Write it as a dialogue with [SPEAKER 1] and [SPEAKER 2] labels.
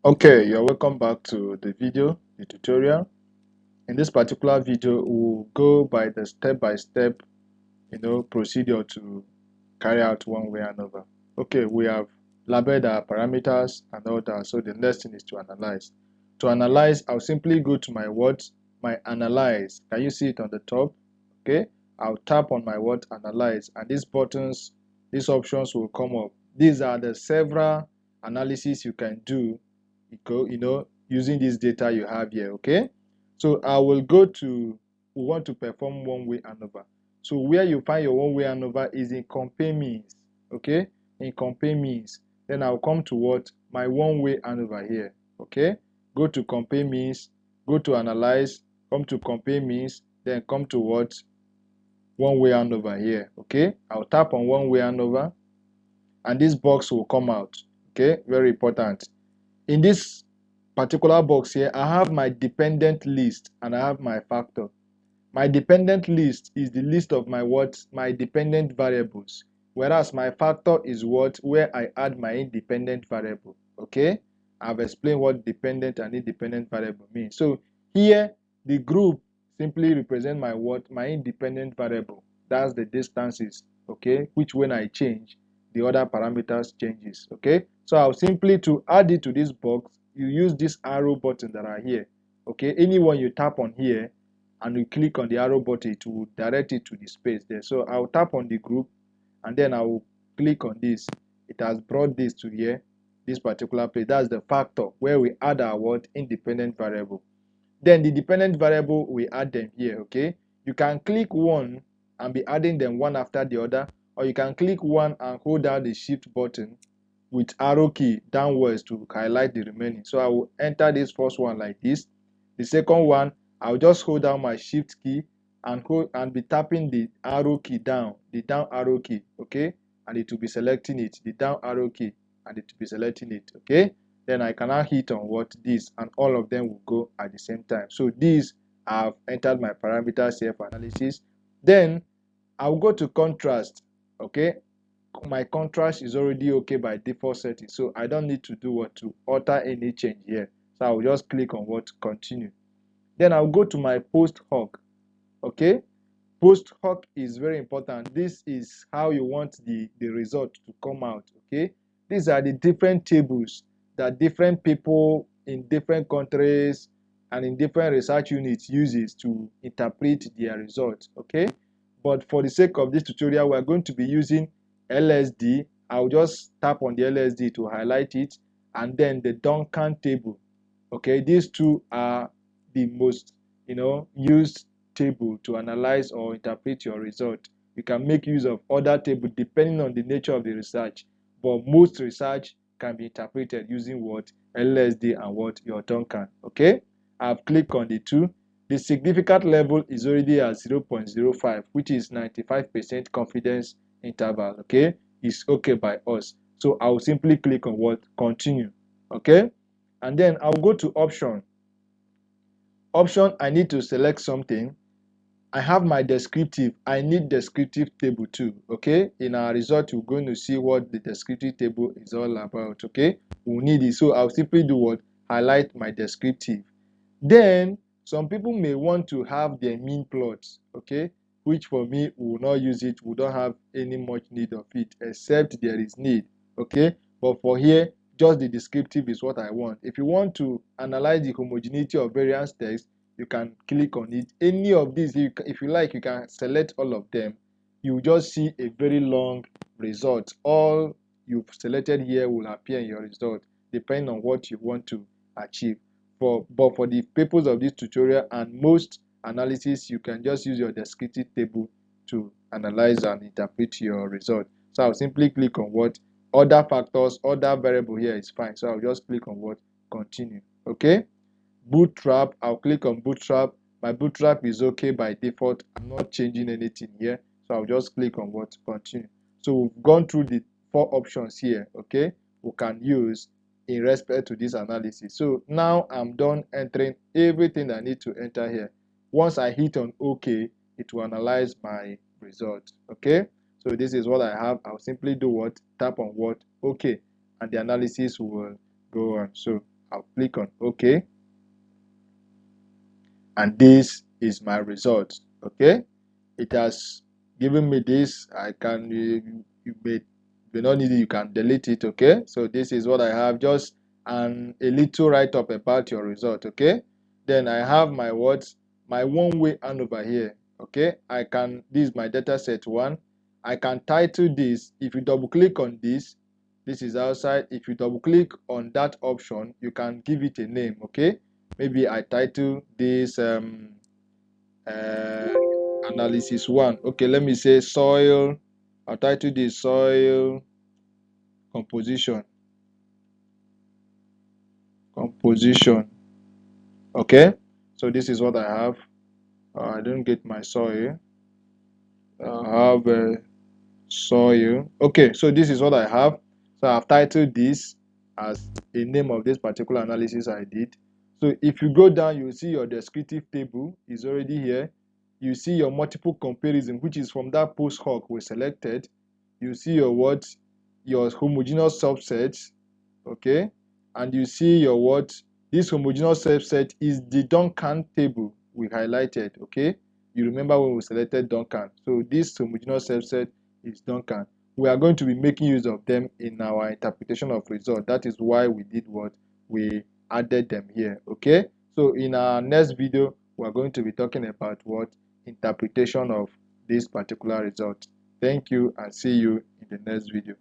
[SPEAKER 1] Okay, you're welcome back to the tutorial. In this particular video, we'll go by the step-by-step, procedure to carry out one-way ANOVA. Okay, we have labeled our parameters and all that. So the next thing is to analyze. To analyze, I'll simply go to my analyze. Can you see it on the top? Okay, I'll tap on my analyze, and these options will come up. These are the several analysis you can do using this data you have here. Okay, so I will go to, we want to perform one-way ANOVA. So where you find your one-way ANOVA is in compare means. Okay, in compare means, then I'll come to my one-way ANOVA here. Okay, go to compare means, go to analyze, come to compare means, then come to one-way ANOVA here. Okay, I'll tap on one-way ANOVA, and this box will come out. Okay, very important. In this particular box here, I have my dependent list and I have my factor. My dependent list is the list of my dependent variables, whereas my factor is where I add my independent variable. Okay, I've explained what dependent and independent variable means. So here the group simply represent my independent variable. That's the distances. Okay, which when I change, the other parameters changes. Okay, so I'll simply, to add it to this box, you use this arrow button that are here. Okay, anyone you tap on here and you click on the arrow button, it will direct it to the space there. So I'll tap on the group and then I will click on this. It has brought this to here, this particular place. That's the factor where we add our independent variable. Then the dependent variable, we add them here. Okay, you can click one and be adding them one after the other, or you can click one and hold down the shift button with arrow key downwards to highlight the remaining. So I will enter this first one like this. The second one, I'll just hold down my shift key and be tapping the arrow key down, the down arrow key. Okay, and it will be selecting it, the down arrow key, and it will be selecting it. Okay, then I can now hit on this, and all of them will go at the same time. So these, I've entered my parameters here for analysis. Then I'll go to contrast. Okay, my contrast is already okay by default setting, so I don't need to do to alter any change here. So I'll just click on continue. Then I'll go to my post hoc. Okay, post hoc is very important. This is how you want the result to come out. Okay, these are the different tables that different people in different countries and in different research units uses to interpret their results. Okay, but for the sake of this tutorial, we're going to be using LSD. I'll just tap on the LSD to highlight it, and then the Duncan table. Okay, these two are the most used table to analyze or interpret your result. You can make use of other tables depending on the nature of the research, but most research can be interpreted using LSD and your Duncan. Okay, I've clicked on the two. The significant level is already at 0.05, which is 95% confidence interval. Okay, it's okay by us. So I'll simply click on continue. Okay, and then I'll go to option. I need to select something. I have my descriptive. I need descriptive table too. Okay, in our result, we're going to see what the descriptive table is all about. Okay, we'll need it. So I'll simply do highlight my descriptive. Then some people may want to have their mean plots. Okay, which for me, we will not use it. We don't have any much need of it, except there is need. Okay, but for here, just the descriptive is what I want. If you want to analyze the homogeneity of variance text, you can click on it. Any of these, if you like, you can select all of them. You just see a very long result. All you've selected here will appear in your result, depending on what you want to achieve. But for the purpose of this tutorial and most analysis, you can just use your descriptive table to analyze and interpret your result. So I'll simply click on other factors, other variable here is fine. So I'll just click on continue. Okay, bootstrap, I'll click on bootstrap. My bootstrap is okay by default. I'm not changing anything here, so I'll just click on continue. So we've gone through the 4 options here. Okay, we can use in respect to this analysis. So now I'm done entering everything I need to enter here. Once I hit on OK, it will analyze my result. Okay, so this is what I have. I'll simply do tap on OK, and the analysis will go on. So I'll click on OK, and this is my result. Okay, it has given me this. I can you may not need it, you can delete it. Okay, so this is what I have, just a little write-up about your result. Okay, then I have my words, my one-way ANOVA here. Okay, this is my data set 1. I can title this. If you double click on this is outside. If you double click on that option, you can give it a name. Okay, maybe I title this analysis 1. Okay, let me say soil. I'll title this soil composition. Okay, so this is what I have. I don't get my soil. I have soil. Okay, so this is what I have. So I've titled this as a name of this particular analysis I did. So if you go down, you'll see your descriptive table is already here. You see your multiple comparison, which is from that post hoc we selected. You see your words, your homogeneous subsets, okay, and you see your words. This homogeneous subset is the Duncan table we highlighted. Okay, you remember when we selected Duncan. So this homogeneous subset is Duncan. We are going to be making use of them in our interpretation of result. That is why we did what we added them here. Okay, so in our next video we are going to be talking about what interpretation of this particular result. Thank you, and see you in the next video.